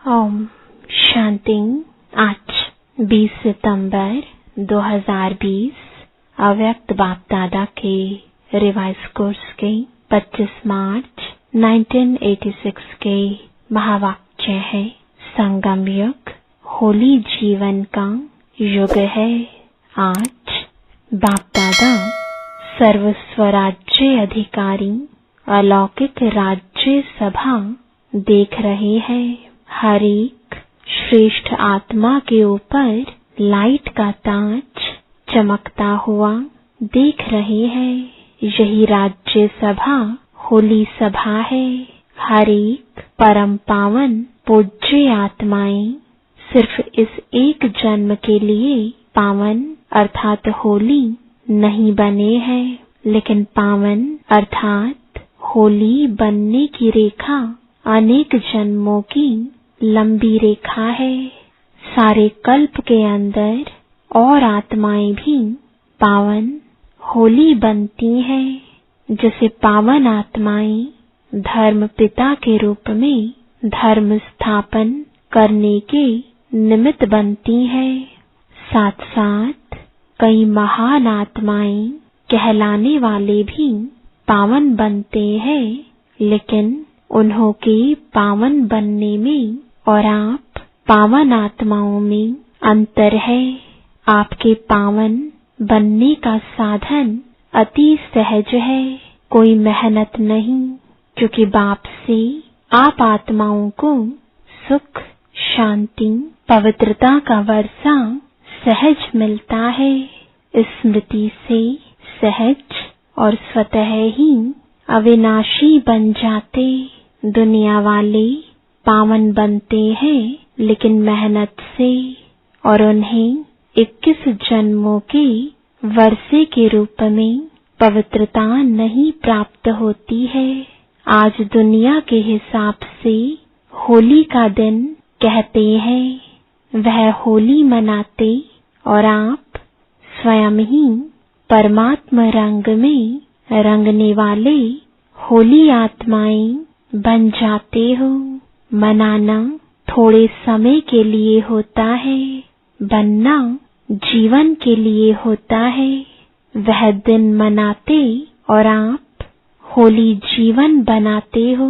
ओम शांति। आज 20 सितंबर 2020 अव्यक्त बाप दादा के रिवाइज कोर्स के 25 मार्च 1986 के महावाक्य है, संगम युग होली जीवन का युग है। आज बाप दादा सर्व स्वराज्य अधिकारी अलौकिक राज्य सभा देख रहे हैं। हर एक श्रेष्ठ आत्मा के ऊपर लाइट का ताज चमकता हुआ देख रहे हैं। यही राज्य सभा होली सभा है। हर एक परम पावन पूज्य आत्माएं सिर्फ इस एक जन्म के लिए पावन अर्थात होली नहीं बने हैं, लेकिन पावन अर्थात होली बनने की रेखा अनेक जन्मों की लंबी रेखा है। सारे कल्प के अंदर और आत्माएं भी पावन होली बनती हैं। जैसे पावन आत्माएं धर्म पिता के रूप में धर्म स्थापन करने के निमित्त बनती हैं, साथ साथ कई महान आत्माएं कहलाने वाले भी पावन बनते हैं। लेकिन उन्हों के पावन बनने में और आप पावन आत्माओं में अंतर है। आपके पावन बनने का साधन अति सहज है, कोई मेहनत नहीं, क्योंकि बाप से आप आत्माओं को सुख, शांति, पवित्रता का वर्षा सहज मिलता है। स्मृति से सहज और स्वतः ही अविनाशी बन जाते। दुनिया वाले पावन बनते हैं, लेकिन मेहनत से, और उन्हें 21 जन्मों के वर्षे के रूप में पवित्रता नहीं प्राप्त होती है। आज दुनिया के हिसाब से होली का दिन कहते हैं, वह होली मनाते और आप स्वयं ही परमात्मा रंग में रंगने वाले होली आत्माएं बन जाते हो। मनाना थोड़े समय के लिए होता है, बनना जीवन के लिए होता है। वह दिन मनाते और आप होली जीवन बनाते हो।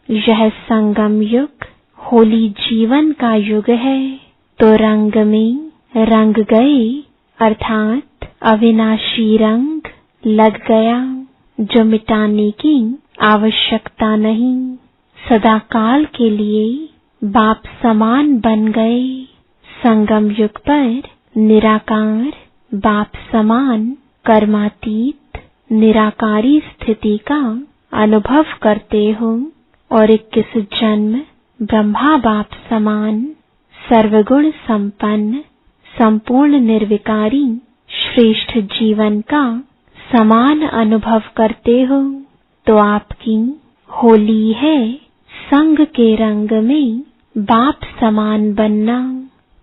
यह संगम युग होली जीवन का युग है। तो रंग में रंग गए अर्थात अविनाशी रंग लग गया, जो मिटाने की आवश्यकता नहीं। सदा काल के लिए बाप समान बन गए। संगम युग पर निराकार बाप समान कर्मातीत निराकारी स्थिति का अनुभव करते हो और 21 जन्म ब्रह्मा बाप समान सर्वगुण संपन्न संपूर्ण निर्विकारी श्रेष्ठ जीवन का समान अनुभव करते हो। तो आपकी होली है संग के रंग में बाप समान बनना।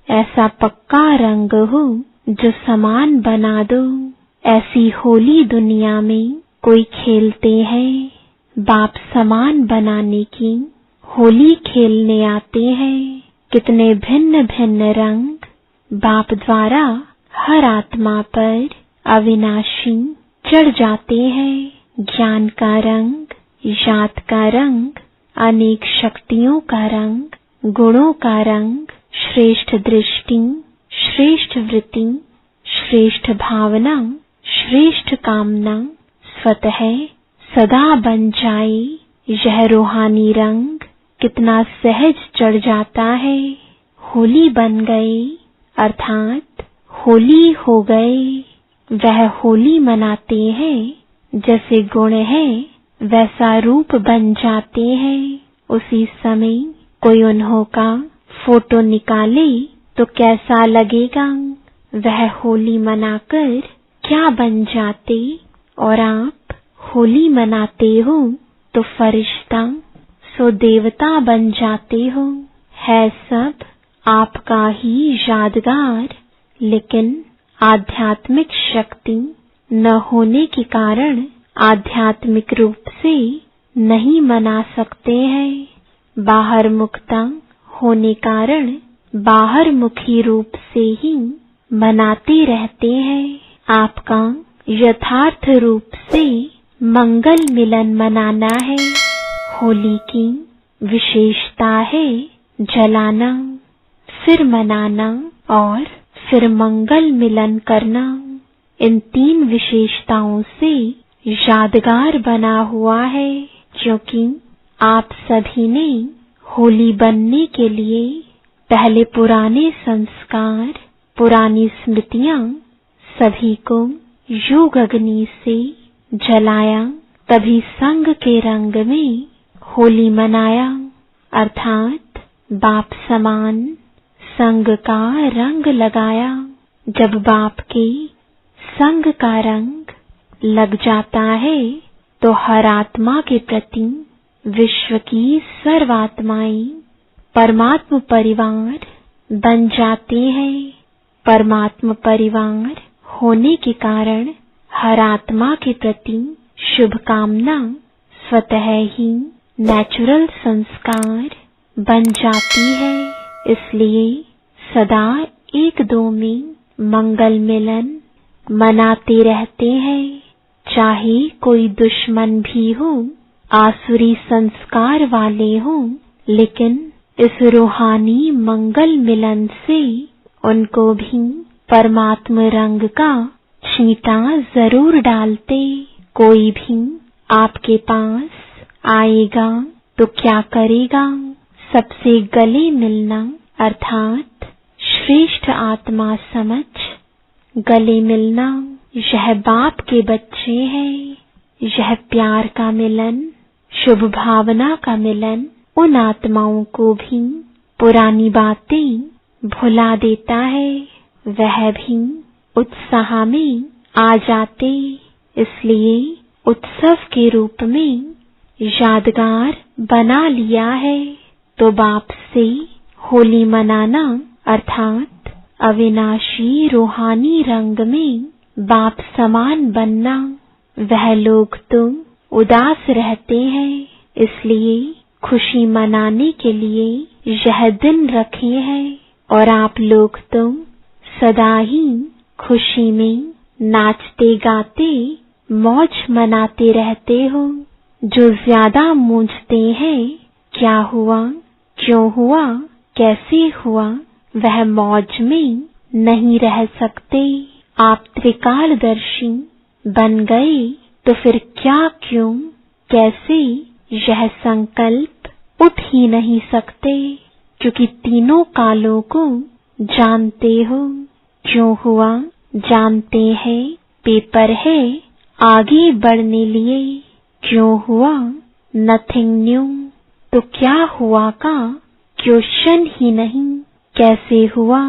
ऐसा पक्का रंग हो जो समान बना दो। ऐसी होली दुनिया में कोई खेलते हैं, बाप समान बनाने की होली खेलने आते हैं। कितने भिन्न भिन्न रंग बाप द्वारा हर आत्मा पर अविनाशी चढ़ जाते हैं। ज्ञान का रंग, याद का रंग, अनेक शक्तियों का रंग, गुणों का रंग, श्रेष्ठ दृष्टि, श्रेष्ठ वृत्ति, श्रेष्ठ भावना, श्रेष्ठ कामना स्वतः सदा बन जाए। यह रूहानी रंग कितना सहज चढ़ जाता है। होली बन गए अर्थात होली हो गए। वह होली मनाते हैं, जैसे गुण है वैसा रूप बन जाते हैं। उसी समय कोई उन्हों का फोटो निकाले तो कैसा लगेगा। वह होली मनाकर क्या बन जाते, और आप होली मनाते हो तो फरिश्ता सो देवता बन जाते हो। है सब आपका ही यादगार, लेकिन आध्यात्मिक शक्ति न होने के कारण आध्यात्मिक रूप से नहीं मना सकते हैं। बाहर मुक्ता होने कारण बाहर मुखी रूप से ही मनाते रहते हैं। आपका यथार्थ रूप से मंगल मिलन मनाना है। होली की विशेषता है जलाना, फिर मनाना और फिर मंगल मिलन करना। इन 3 विशेषताओं से यादगार बना हुआ है, क्योंकि आप सभी ने होली बनने के लिए पहले पुराने संस्कार, पुरानी स्मृतियां सभी को योग अग्नि से जलाया, तभी संग के रंग में होली मनाया, अर्थात बाप समान संग का रंग लगाया। जब बाप के संग का रंग लग जाता है तो हर आत्मा के प्रति विश्व की सर्वात्माएं परमात्म परिवार बन जाते हैं। परमात्म परिवार होने के कारण हर आत्मा के प्रति शुभकामना स्वतः ही नेचुरल संस्कार बन जाती है। इसलिए सदा एक दो में मंगल मिलन मनाते रहते हैं। चाहे कोई दुश्मन भी हो, आसुरी संस्कार वाले हों, लेकिन इस रूहानी मंगल मिलन से उनको भी परमात्म रंग का छींटा जरूर डालते। कोई भी आपके पास आएगा तो क्या करेगा? सबसे गले मिलना, अर्थात श्रेष्ठ आत्मा समझ गले मिलना। यह बाप के बच्चे हैं। यह प्यार का मिलन, शुभ भावना का मिलन उन आत्माओं को भी पुरानी बातें भुला देता है। वह भी उत्साह में आ जाते। इसलिए उत्सव के रूप में यादगार बना लिया है। तो बाप से होली मनाना, अर्थात अविनाशी रूहानी रंग में बाप समान बनना। वह लोग तो उदास रहते हैं, इसलिए खुशी मनाने के लिए यह दिन रखे हैं, और आप लोग तो सदा ही खुशी में नाचते गाते मौज मनाते रहते हो। जो ज्यादा मूंझते हैं, क्या हुआ, क्यों हुआ, कैसे हुआ, वह मौज में नहीं रह सकते। आप त्रिकालदर्शी बन गए तो फिर क्या, क्यों, कैसे, यह संकल्प उठ ही नहीं सकते, क्योंकि तीनों कालों को जानते हो। क्यों हुआ जानते हैं, पेपर है आगे बढ़ने लिए। क्यों हुआ, नथिंग न्यू, तो क्या हुआ का क्वेश्चन ही नहीं। कैसे हुआ,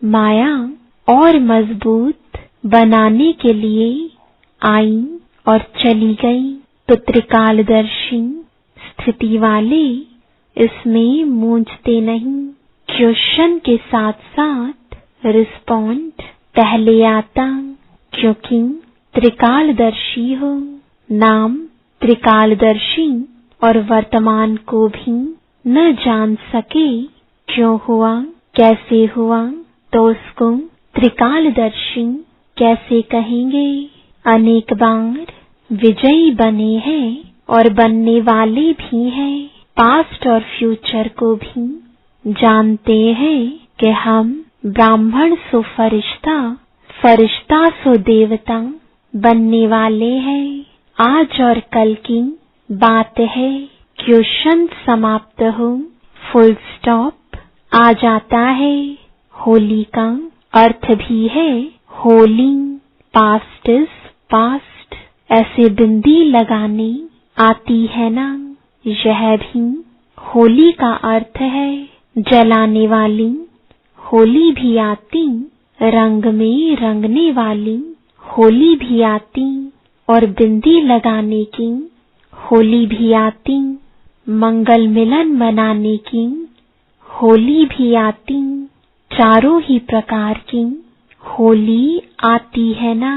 माया और मजबूत बनाने के लिए आई और चली गई। तो त्रिकालदर्शी स्थिति वाले इसमें मूंझते नहीं। क्वेश्चन के साथ साथ रिस्पॉन्ड पहले आता, क्योंकि त्रिकालदर्शी हो। नाम त्रिकालदर्शी और वर्तमान को भी न जान सके क्यों हुआ, कैसे हुआ, तो उसको त्रिकालदर्शी कैसे कहेंगे। अनेक बार विजयी बने हैं और बनने वाले भी हैं। पास्ट और फ्यूचर को भी जानते हैं कि हम ब्राह्मण सो फरिश्ता, फरिश्ता सो देवता बनने वाले हैं। आज और कल की बात है। क्वेश्चन समाप्त हो, फुल स्टॉप आ जाता है। होली का अर्थ भी है होली, पास्ट इज पास्ट, ऐसे बिंदी लगाने आती है ना, यह भी होली का अर्थ है। जलाने वाली होली भी आती, रंग में रंगने वाली होली भी आती, और बिंदी लगाने की होली भी आती, मंगल मिलन मनाने की होली भी आती। चारों ही प्रकार की होली आती है ना।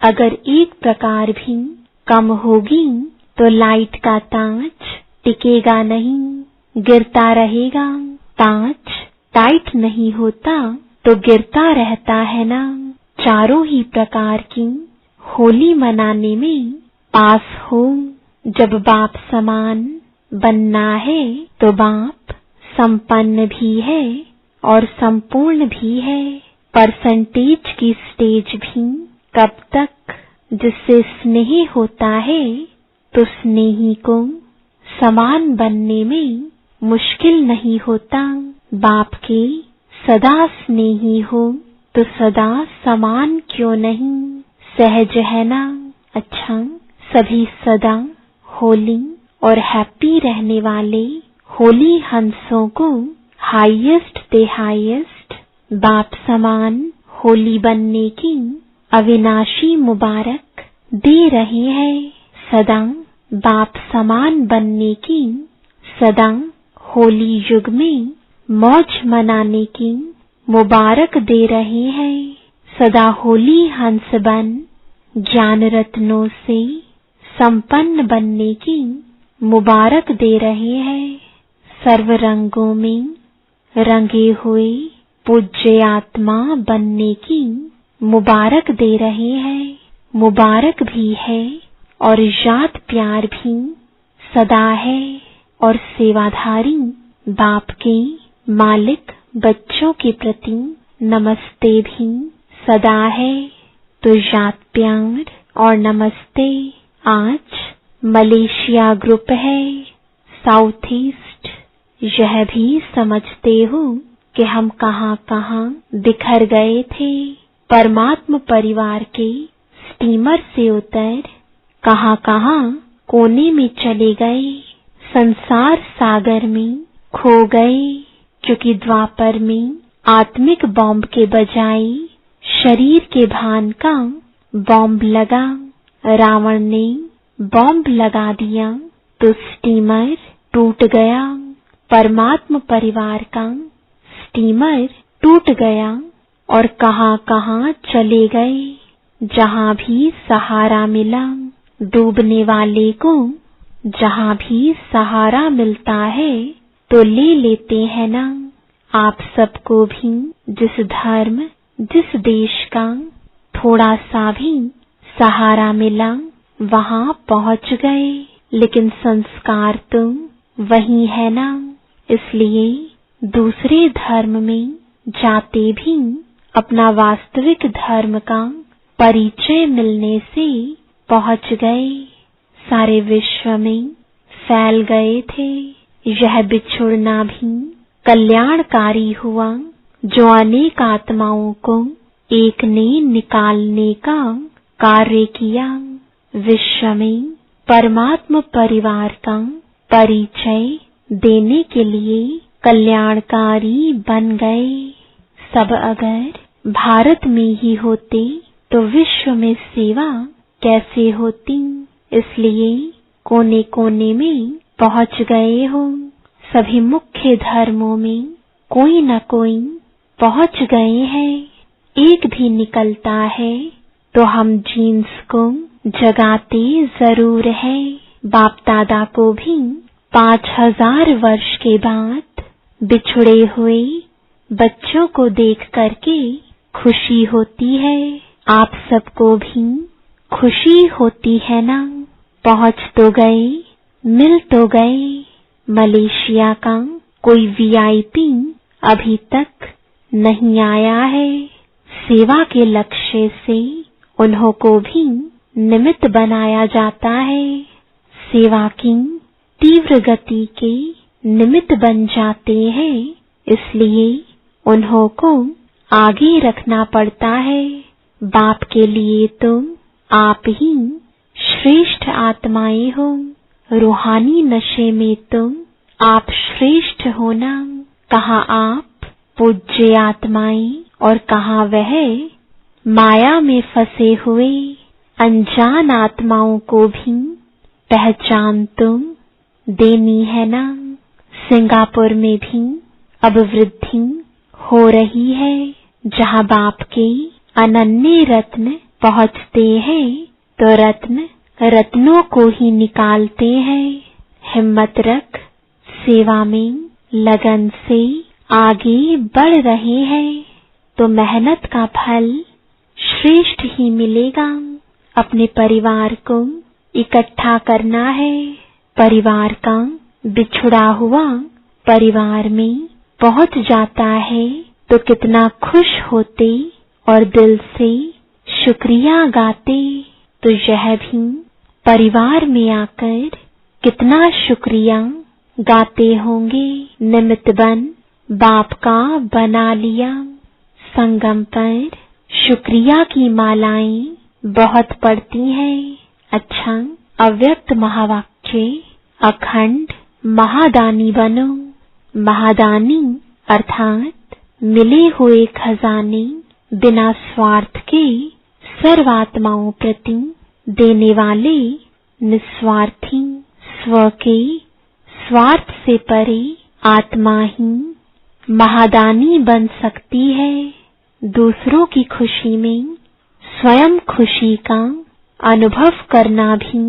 अगर एक प्रकार भी कम होगी तो लाइट का ताज टिकेगा नहीं, गिरता रहेगा। ताज टाइट नहीं होता तो गिरता रहता है ना। चारों ही प्रकार की होली मनाने में पास हो। जब बाप समान बनना है तो बाप संपन्न भी है और संपूर्ण भी है। परसेंटेज की स्टेज भी कब तक जिससे स्नेह होता है तो स्नेही को समान बनने में मुश्किल नहीं होता। बाप के सदा स्नेही हो तो सदा समान क्यों नहीं, सहज है ना। अच्छा, सभी सदा होली और हैप्पी रहने वाले होली हंसों को हाईएस्ट ते हाईएस्ट बाप समान होली बनने की अविनाशी मुबारक दे रहे हैं। सदा बाप समान बनने की, सदा होली युग में मौज मनाने की मुबारक दे रहे हैं। सदा होली हंस बन ज्ञान रत्नों से संपन्न बनने की मुबारक दे रहे हैं। सर्व रंगों में रंगे हुए पूज्य आत्मा बनने की मुबारक दे रहे हैं। मुबारक भी है और याद प्यार भी सदा है और सेवाधारी बाप के मालिक बच्चों के प्रति नमस्ते भी सदा है। तो याद प्यार और नमस्ते। आज मलेशिया ग्रुप है, साउथ ईस्ट। यह भी समझते हो कि हम कहाँ बिखर गए थे। परमात्म परिवार के स्टीमर से उतर कहाँ कोने में चले गए, संसार सागर में खो गए। क्योंकि द्वापर में आत्मिक बॉम्ब के बजाय शरीर के भान का बॉम्ब लगा। रावण ने बॉम्ब लगा दिया तो स्टीमर टूट गया। परमात्म परिवार का स्टीमर टूट गया और कहाँ चले गए। जहाँ भी सहारा मिला डूबने वाले को, जहाँ भी सहारा मिलता है तो ले लेते हैं ना। आप सबको भी जिस धर्म जिस देश का थोड़ा सा भी सहारा मिला वहाँ पहुँच गए, लेकिन संस्कार तो वही है ना। इसलिए दूसरे धर्म में जाते भी अपना वास्तविक धर्म का परिचय मिलने से पहुँच गए। सारे विश्व में फैल गए थे। यह बिछुड़ना भी कल्याणकारी हुआ, जो अनेक आत्माओं को एक ने निकालने का कार्य किया। विश्व में परमात्म परिवार का परिचय देने के लिए कल्याणकारी बन गए। सब अगर भारत में ही होते तो विश्व में सेवा कैसे होती। इसलिए कोने कोने में पहुँच गए हो। सभी मुख्य धर्मों में कोई न कोई पहुँच गए हैं। एक भी निकलता है तो हम जीन्स को जगाते जरूर है। बाप दादा को भी 5000 वर्ष के बाद बिछुड़े हुए बच्चों को देख करके खुशी होती है। आप सबको भी खुशी होती है ना। पहुँच तो गए, मिल तो गए। मलेशिया का कोई वीआईपी अभी तक नहीं आया है। सेवा के लक्ष्य से उन्हों को भी निमित्त बनाया जाता है। सेवा की तीव्र गति के निमित्त बन जाते हैं, इसलिए उन्हों को आगे रखना पड़ता है। बाप के लिए तो आप ही श्रेष्ठ आत्माएं हो। रूहानी नशे में तुम आप श्रेष्ठ हो ना। कहाँ आप पूज्य आत्माएं और कहाँ वह माया में फंसे हुए अनजान आत्माओं को भी पहचान तुम देनी है ना। सिंगापुर में भी अब वृद्धि हो रही है। जहाँ बाप के अनन्य रत्न पहुँचते हैं तो रत्न रत्नों को ही निकालते हैं। हिम्मत रख, सेवा में लगन से आगे बढ़ रहे हैं तो मेहनत का फल श्रेष्ठ ही मिलेगा। अपने परिवार को इकट्ठा करना है। परिवार का बिछड़ा हुआ परिवार में पहुंच जाता है तो कितना खुश होते और दिल से शुक्रिया गाते। तो यह भी परिवार में आकर कितना शुक्रिया गाते होंगे। निमित्त बन बाप का बना लिया। संगम पर शुक्रिया की मालाएं बहुत पड़ती हैं। अच्छा, अव्यक्त महावाक्य अखंड महादानी बनो। महादानी अर्थात मिले हुए खजाने बिना स्वार्थ के सर्वात्माओं प्रति देने वाले निस्वार्थी। स्व के स्वार्थ से परे आत्मा ही महादानी बन सकती है। दूसरों की खुशी में स्वयं खुशी का अनुभव करना भी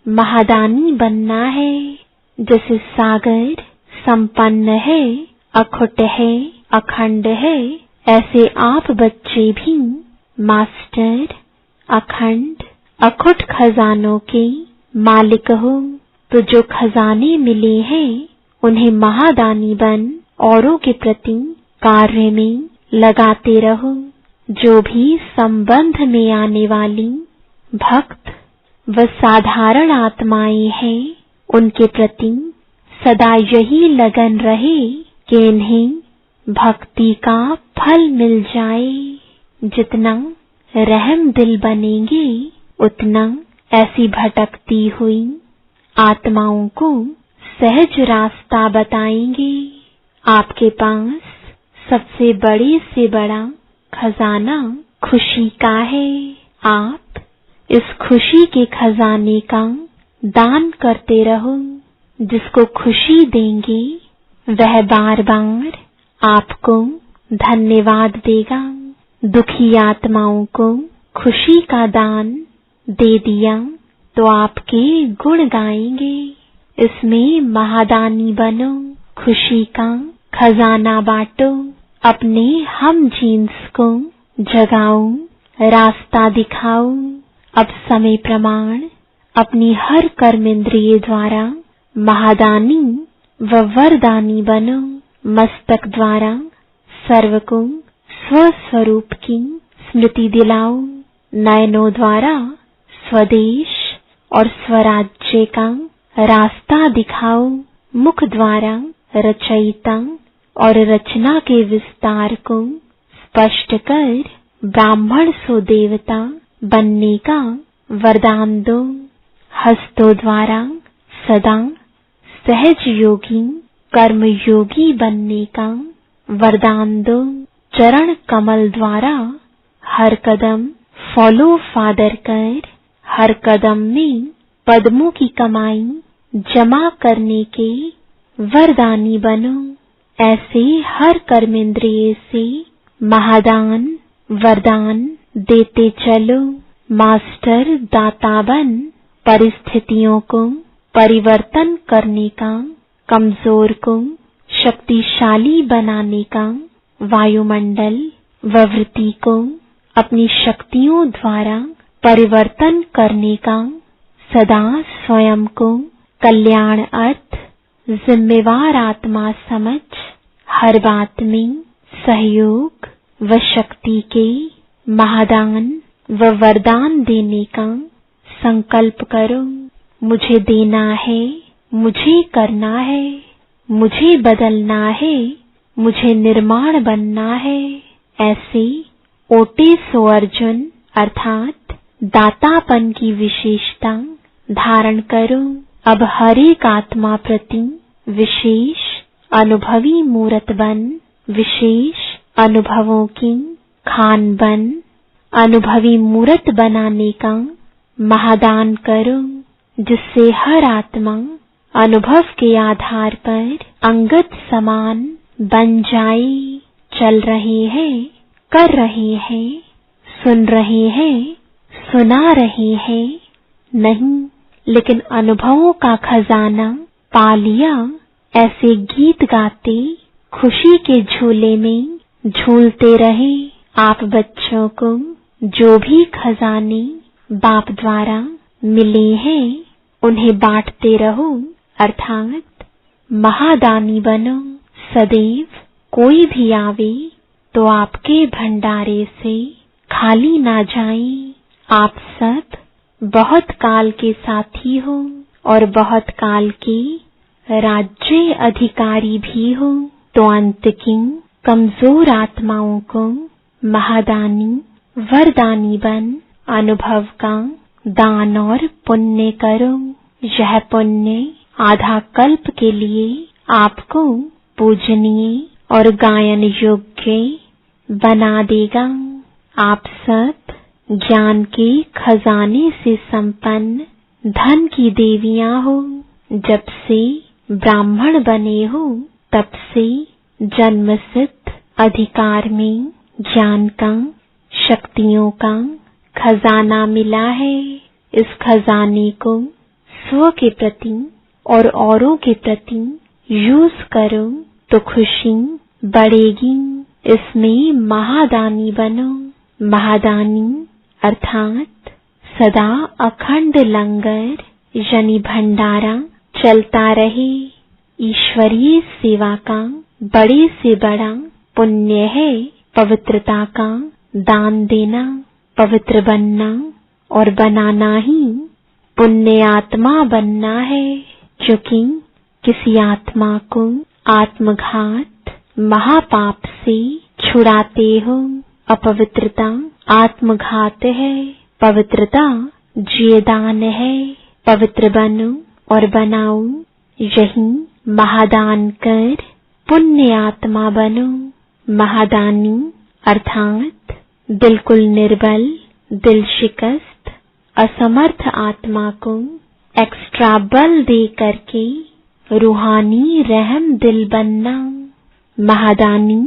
महादानी बनना है। जैसे सागर संपन्न है, अखुट है, अखंड है, ऐसे आप बच्चे भी मास्टर अखंड अखुट खजानों के मालिक हो। तो जो खजाने मिले हैं उन्हें महादानी बन औरों के प्रति कार्य में लगाते रहो। जो भी संबंध में आने वाली भक्त व साधारण आत्माएं हैं उनके प्रति सदा यही लगन रहे कि इन्हें भक्ति का फल मिल जाए। जितना रहम दिल बनेंगे उतना ऐसी भटकती हुई आत्माओं को सहज रास्ता बताएंगे। आपके पास सबसे बड़े से बड़ा खजाना खुशी का है। आप इस खुशी के खजाने का दान करते रहो। जिसको खुशी देंगे वह बार बार आपको धन्यवाद देगा। दुखी आत्माओं को खुशी का दान दे दिया तो आपके गुण गाएंगे। इसमें महादानी बनो, खुशी का खजाना बांटो। अपने हम जीन्स को जगाओ, रास्ता दिखाओ। अब समय प्रमाण अपनी हर कर्मेंद्रिय द्वारा महादानी व वरदानी बनो। मस्तक द्वारा सर्व को स्वस्वरूप की स्मृति दिलाओ। नयनों द्वारा स्वदेश और स्वराज्य का रास्ता दिखाओ। मुख द्वारा रचयिता और रचना के विस्तार को स्पष्ट कर ब्राह्मण सो देवता बनने का वरदान दो। हस्तों द्वारा सदा सहज योगी कर्मयोगी बनने का वरदान दो। चरण कमल द्वारा हर कदम फॉलो फादर कर हर कदम में पद्मों की कमाई जमा करने के वरदानी बनो। ऐसे हर कर्मेंद्रिय से महादान वरदान देते चलो। मास्टर दाता बन परिस्थितियों को परिवर्तन करने का, कमजोर को शक्तिशाली बनाने का, वायुमंडल व वृत्ति को अपनी शक्तियों द्वारा परिवर्तन करने का, सदा स्वयं को कल्याण अर्थ जिम्मेवार आत्मा समझ हर बात में सहयोग व शक्ति के महादान व वरदान देने का संकल्प करो। मुझे देना है, मुझे करना है, मुझे बदलना है, मुझे निर्माण बनना है। ऐसे ओटे सो अर्जुन अर्थात दातापन की विशेषता धारण करो। अब हर एक आत्मा प्रति विशेष अनुभवी मूर्त बन, विशेष अनुभवों की खान बन, अनुभवी मूर्त बनाने का महादान करो, जिससे हर आत्मा अनुभव के आधार पर अंगत समान बन जाए। चल रहे हैं, कर रहे हैं, सुन रहे हैं, सुना रहे हैं नहीं, लेकिन अनुभवों का खजाना पा लिया। ऐसे गीत गाते खुशी के झूले में झूलते रहे। आप बच्चों को जो भी खजाने बाप द्वारा मिले हैं उन्हें बांटते रहो, अर्थात महादानी बनो। सदैव कोई भी आवे तो आपके भंडारे से खाली ना जाए। आप सब बहुत काल के साथी हो और बहुत काल के राज्य अधिकारी भी हो, तो अंत की कमजोर आत्माओं को महादानी वरदानी बन अनुभव का दान और पुण्य करो। यह पुण्य आधा कल्प के लिए आपको पूजनीय और गायन योग्य बना देगा। आप सब ज्ञान के खजाने से संपन्न धन की देवियां हो। जब से ब्राह्मण बने हो तब से जन्मसिद्ध अधिकार में ज्ञान का, शक्तियों का खजाना मिला है। इस खजाने को स्व के प्रति और औरों के प्रति यूज करो तो खुशी बढ़ेगी। इसमें महादानी बनो। महादानी अर्थात सदा अखंड लंगर यानी भंडारा चलता रहे। ईश्वरीय सेवा का बड़े से बड़ा पुण्य है पवित्रता का दान देना। पवित्र बनना और बनाना ही पुण्य आत्मा बनना है, क्योंकि किसी आत्मा को आत्मघात महापाप से छुड़ाते हो। अपवित्रता आत्मघात है, पवित्रता जीदान है। पवित्र बनो और बनाओ, यही महादान कर पुण्य आत्मा बनो। महादानी अर्थात बिल्कुल निर्बल, दिल शिकस्त, असमर्थ आत्मा को एक्स्ट्रा बल दे करके रूहानी रहम दिल बनना। महादानी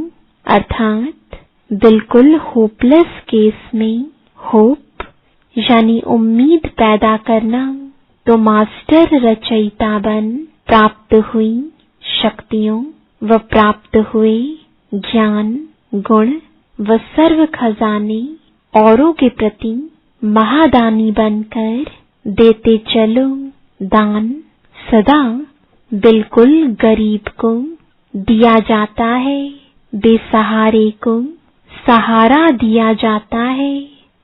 अर्थात बिल्कुल होपलेस केस में होप यानी उम्मीद पैदा करना। तो मास्टर रचयिता बन प्राप्त हुई शक्तियों व प्राप्त हुए ज्ञान, गुण व सर्व खजाने औरों के प्रति महादानी बनकर देते चलो। दान सदा बिल्कुल गरीब को दिया जाता है, बेसहारे को सहारा दिया जाता है।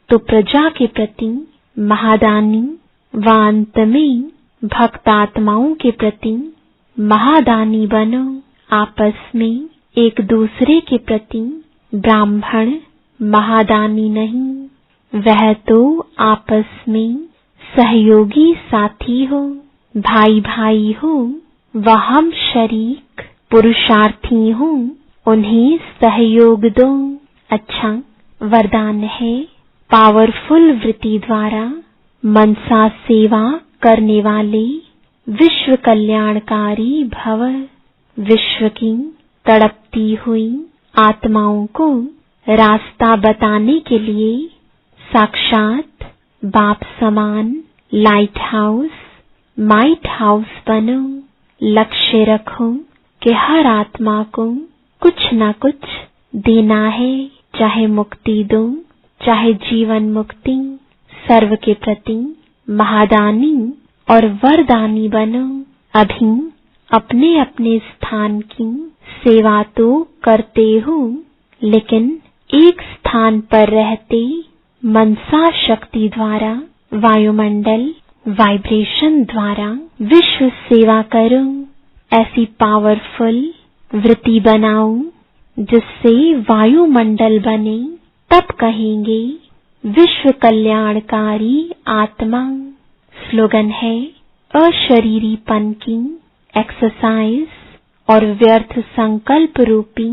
तो प्रजा के प्रति महादानी व अंत में भक्तात्माओं के प्रति महादानी बनो। आपस में एक दूसरे के प्रति ब्राह्मण महादानी नहीं, वह तो आपस में सहयोगी साथी हो, भाई भाई हो व हम शरीक पुरुषार्थी हो, उन्हें सहयोग दो। अच्छा वरदान है, पावरफुल वृत्ति द्वारा मनसा सेवा करने वाले विश्व कल्याणकारी भव। विश्व की तड़पती हुई आत्माओं को रास्ता बताने के लिए साक्षात बाप समान लाइट हाउस, माइट हाउस बनो। लक्ष्य रखो कि हर आत्मा को कुछ न कुछ देना है, चाहे मुक्ति दो, चाहे जीवन मुक्ति। सर्व के प्रति महादानी और वरदानी बनो। अभी अपने अपने स्थान की सेवा तो करते हो, लेकिन एक स्थान पर रहते मनसा शक्ति द्वारा वायुमंडल वाइब्रेशन द्वारा विश्व सेवा करो। ऐसी पावरफुल वृत्ति बनाओ जिससे वायुमंडल बने, तब कहेंगे विश्व कल्याणकारी आत्मा। स्लोगन है, अशरीरीपन की एक्सरसाइज और व्यर्थ संकल्प रूपी